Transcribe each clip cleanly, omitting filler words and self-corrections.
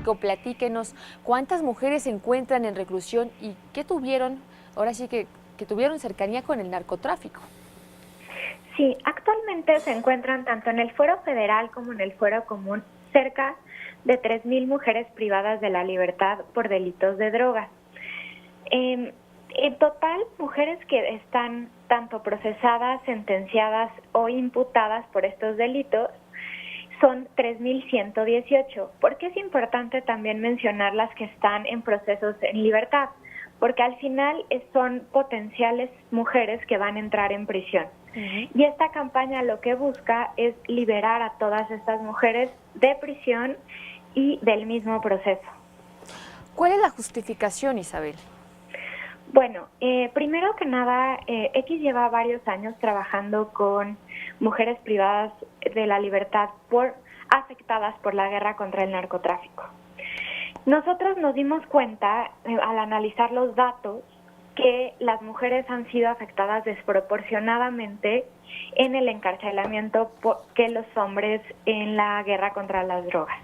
narcotráfico. Platíquenos cuántas mujeres se encuentran en reclusión y qué tuvieron, ahora sí que tuvieron cercanía con el narcotráfico. Sí, actualmente se encuentran tanto en el fuero federal como en el fuero común cerca de 3,000 mujeres privadas de la libertad por delitos de drogas. En total, mujeres que están tanto procesadas, sentenciadas o imputadas por estos delitos son 3,118. ¿Por qué es importante también mencionar las que están en procesos en libertad? Porque al final son potenciales mujeres que van a entrar en prisión. Y esta campaña lo que busca es liberar a todas estas mujeres de prisión y del mismo proceso. ¿Cuál es la justificación, Isabel? Bueno, primero que nada, X lleva varios años trabajando con mujeres privadas de la libertad afectadas por la guerra contra el narcotráfico. Nosotros nos dimos cuenta, al analizar los datos, que las mujeres han sido afectadas desproporcionadamente en el encarcelamiento que los hombres en la guerra contra las drogas.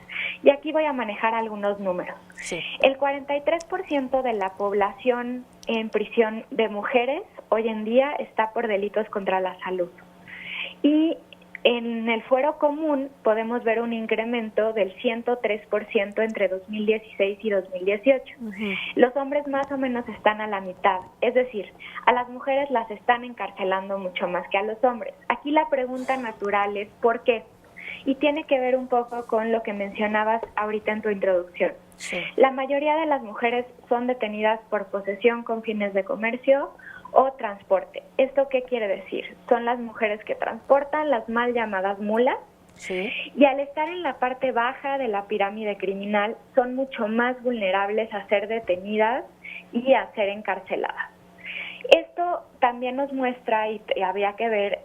Y aquí voy a manejar algunos números. Sí. El 43% de la población en prisión de mujeres hoy en día está por delitos contra la salud. Y en el fuero común podemos ver un incremento del 103% entre 2016 y 2018. Los hombres más o menos están a la mitad, es decir, a las mujeres las están encarcelando mucho más que a los hombres. Aquí la pregunta natural es ¿por qué? Y tiene que ver un poco con lo que mencionabas ahorita en tu introducción. Sí. La mayoría de las mujeres son detenidas por posesión con fines de comercio o transporte. ¿Esto qué quiere decir? Son las mujeres que transportan, las mal llamadas mulas, Sí. y al estar en la parte baja de la pirámide criminal son mucho más vulnerables a ser detenidas y a ser encarceladas. Esto también nos muestra, y habría que ver,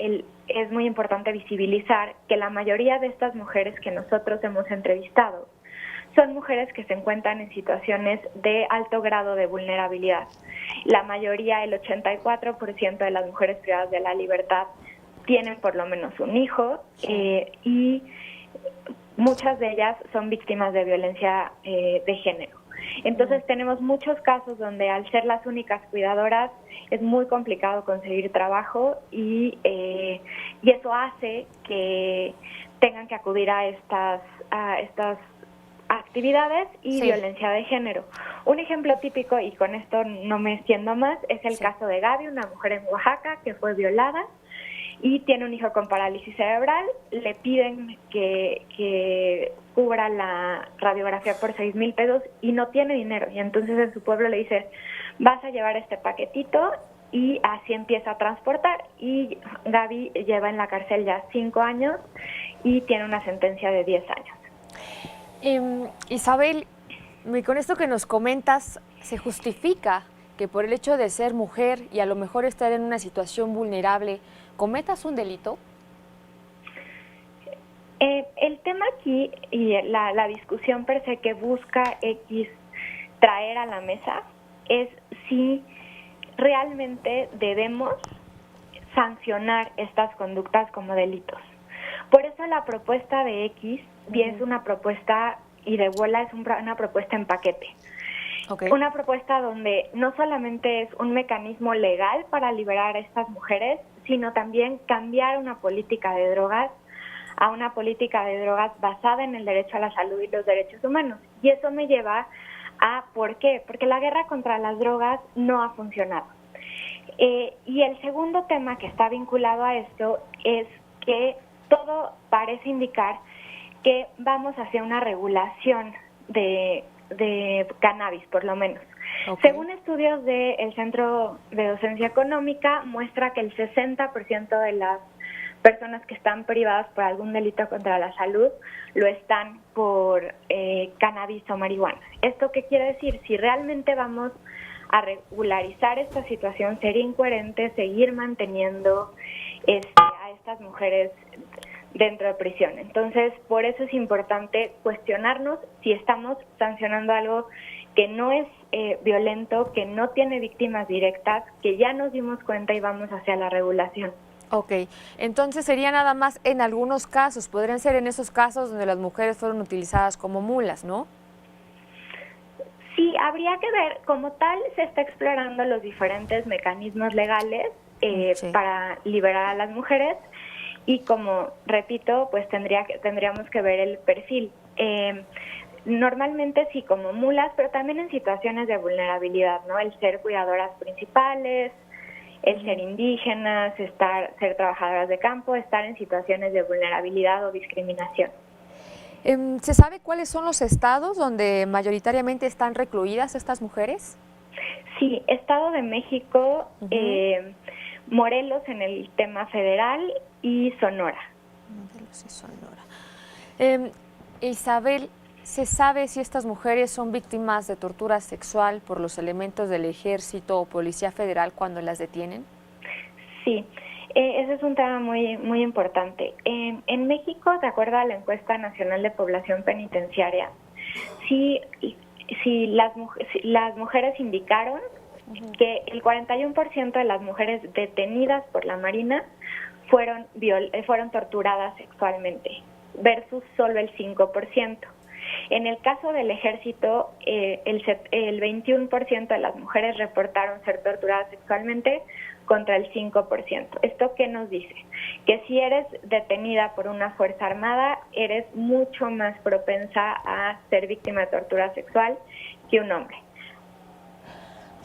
es muy importante visibilizar que la mayoría de estas mujeres que nosotros hemos entrevistado son mujeres que se encuentran en situaciones de alto grado de vulnerabilidad. La mayoría, el 84% de las mujeres privadas de la libertad tienen por lo menos un hijo, y muchas de ellas son víctimas de violencia de género. Entonces tenemos muchos casos donde al ser las únicas cuidadoras es muy complicado conseguir trabajo y eso hace que tengan que acudir a estas actividades y violencia de género. Un ejemplo típico, y con esto no me extiendo más, es el caso de Gaby, una mujer en Oaxaca que fue violada y tiene un hijo con parálisis cerebral. Le piden que cubra la radiografía por 6,000 pesos y no tiene dinero. Y entonces en su pueblo le dice, vas a llevar este paquetito, y así empieza a transportar. Y Gaby lleva en la cárcel ya 5 años y tiene una sentencia de 10 años. Isabel, con esto que nos comentas, ¿se justifica que por el hecho de ser mujer y a lo mejor estar en una situación vulnerable, cometas un delito? El tema aquí y la discusión per se que busca X traer a la mesa es si realmente debemos sancionar estas conductas como delitos. Por eso la propuesta de X es una propuesta, y de bola es una propuesta en paquete. Okay. Una propuesta donde no solamente es un mecanismo legal para liberar a estas mujeres, sino también cambiar una política de drogas a una política de drogas basada en el derecho a la salud y los derechos humanos. Y eso me lleva a ¿por qué? Porque la guerra contra las drogas no ha funcionado. Y el segundo tema que está vinculado a esto es que todo parece indicar que vamos hacia una regulación de cannabis, por lo menos. Okay. Según estudios del Centro de Docencia Económica, muestra que el 60% de las personas que están privadas por algún delito contra la salud lo están por cannabis o marihuana. ¿Esto qué quiere decir? Si realmente vamos a regularizar esta situación, sería incoherente seguir manteniendo a estas mujeres dentro de prisión. Entonces, por eso es importante cuestionarnos si estamos sancionando algo que no es violento, que no tiene víctimas directas, que ya nos dimos cuenta y vamos hacia la regulación. Ok, entonces sería nada más en algunos casos, podrían ser en esos casos donde las mujeres fueron utilizadas como mulas, ¿no? Sí, habría que ver, como tal, se está explorando los diferentes mecanismos legales Sí. para liberar a las mujeres y como repito, pues tendríamos que ver el perfil. Normalmente sí como mulas, pero también en situaciones de vulnerabilidad, ¿no? El ser cuidadoras principales, el ser indígenas, ser trabajadoras de campo, estar en situaciones de vulnerabilidad o discriminación. ¿Se sabe cuáles son los estados donde mayoritariamente están recluidas estas mujeres? Sí, Estado de México, Morelos en el tema federal y Sonora. Morelos y Sonora. Isabel, ¿se sabe si estas mujeres son víctimas de tortura sexual por los elementos del ejército o policía federal cuando las detienen? Sí, ese es un tema muy importante. En México, de acuerdo a la encuesta nacional de población penitenciaria, si las mujeres indicaron que el 41% de las mujeres detenidas por la Marina fueron torturadas sexualmente, versus solo el 5%. En el caso del ejército, el 21% de las mujeres reportaron ser torturadas sexualmente contra el 5%. ¿Esto qué nos dice? Que si eres detenida por una fuerza armada, eres mucho más propensa a ser víctima de tortura sexual que un hombre.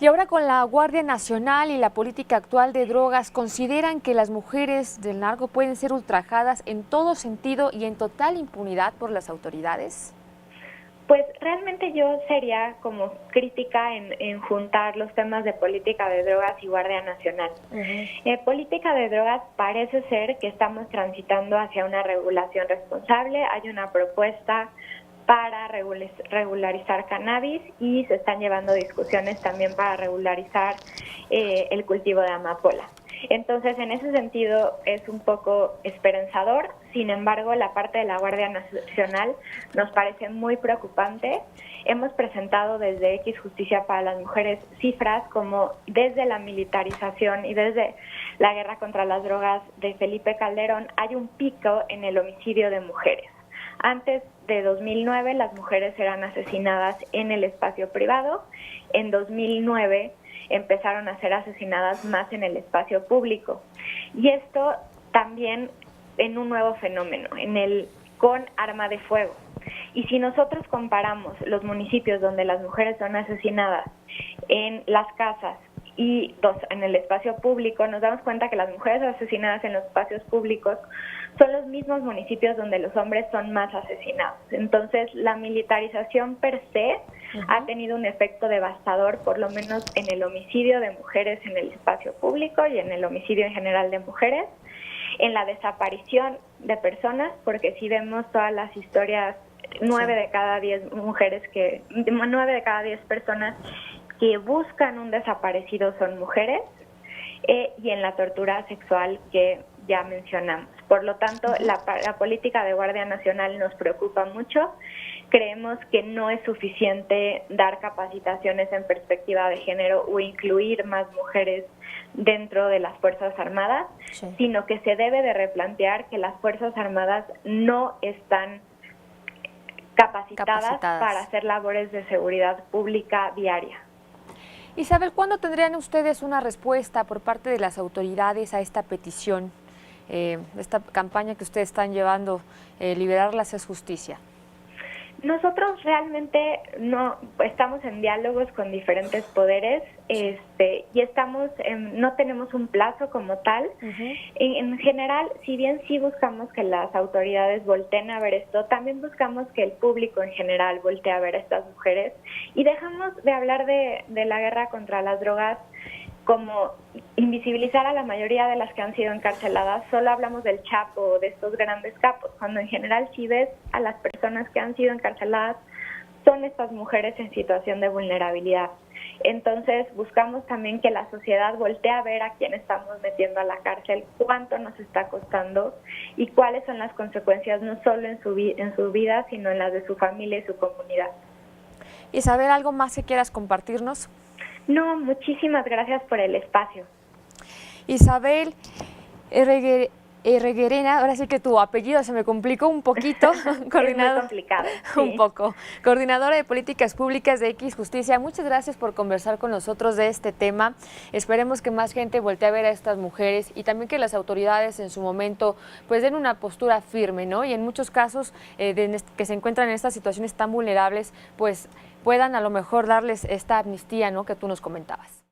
Y ahora con la Guardia Nacional y la política actual de drogas, ¿consideran que las mujeres del narco pueden ser ultrajadas en todo sentido y en total impunidad por las autoridades? Pues realmente yo sería como crítica en juntar los temas de política de drogas y Guardia Nacional. Política de drogas parece ser que estamos transitando hacia una regulación responsable, hay una propuesta para regularizar cannabis y se están llevando discusiones también para regularizar el cultivo de amapola. Entonces, en ese sentido, es un poco esperanzador. Sin embargo, la parte de la Guardia Nacional nos parece muy preocupante. Hemos presentado desde X Justicia para las Mujeres cifras como desde la militarización y desde la guerra contra las drogas de Felipe Calderón hay un pico en el homicidio de mujeres. Antes de 2009, las mujeres eran asesinadas en el espacio privado. En 2009 empezaron a ser asesinadas más en el espacio público. Y esto también en un nuevo fenómeno, con arma de fuego. Y si nosotros comparamos los municipios donde las mujeres son asesinadas en las casas y en el espacio público, nos damos cuenta que las mujeres asesinadas en los espacios públicos son los mismos municipios donde los hombres son más asesinados. Entonces, la militarización per se ha tenido un efecto devastador, por lo menos en el homicidio de mujeres en el espacio público y en el homicidio en general de mujeres, en la desaparición de personas, porque si vemos todas las historias, 9 de cada 10 personas que buscan un desaparecido son mujeres, y en la tortura sexual que ya mencionamos. Por lo tanto, la política de Guardia Nacional nos preocupa mucho. Creemos que no es suficiente dar capacitaciones en perspectiva de género o incluir más mujeres dentro de las Fuerzas Armadas, sino que se debe de replantear que las Fuerzas Armadas no están capacitadas para hacer labores de seguridad pública diaria. Isabel, ¿cuándo tendrían ustedes una respuesta por parte de las autoridades a esta petición, esta campaña que ustedes están llevando, liberarlas es justicia? Nosotros realmente no estamos en diálogos con diferentes poderes, y no tenemos un plazo como tal. En general, si bien sí buscamos que las autoridades volteen a ver esto, también buscamos que el público en general voltee a ver a estas mujeres y dejamos de hablar de la guerra contra las drogas como invisibilizar a la mayoría de las que han sido encarceladas. Solo hablamos del Chapo o de estos grandes capos, cuando en general si ves a las personas que han sido encarceladas son estas mujeres en situación de vulnerabilidad. Entonces buscamos también que la sociedad voltee a ver a quién estamos metiendo a la cárcel, cuánto nos está costando y cuáles son las consecuencias no solo en su vida, sino en las de su familia y su comunidad. Isabel, ¿algo más que quieras compartirnos? No, muchísimas gracias por el espacio. Isabel Reguerena, ahora sí que tu apellido se me complicó un poquito. Es muy complicado. Sí. Un poco. Coordinadora de Políticas Públicas de X Justicia, muchas gracias por conversar con nosotros de este tema. Esperemos que más gente voltee a ver a estas mujeres y también que las autoridades en su momento pues den una postura firme, ¿no? Y en muchos casos que se encuentran en estas situaciones tan vulnerables, pues puedan a lo mejor darles esta amnistía, ¿no?, que tú nos comentabas.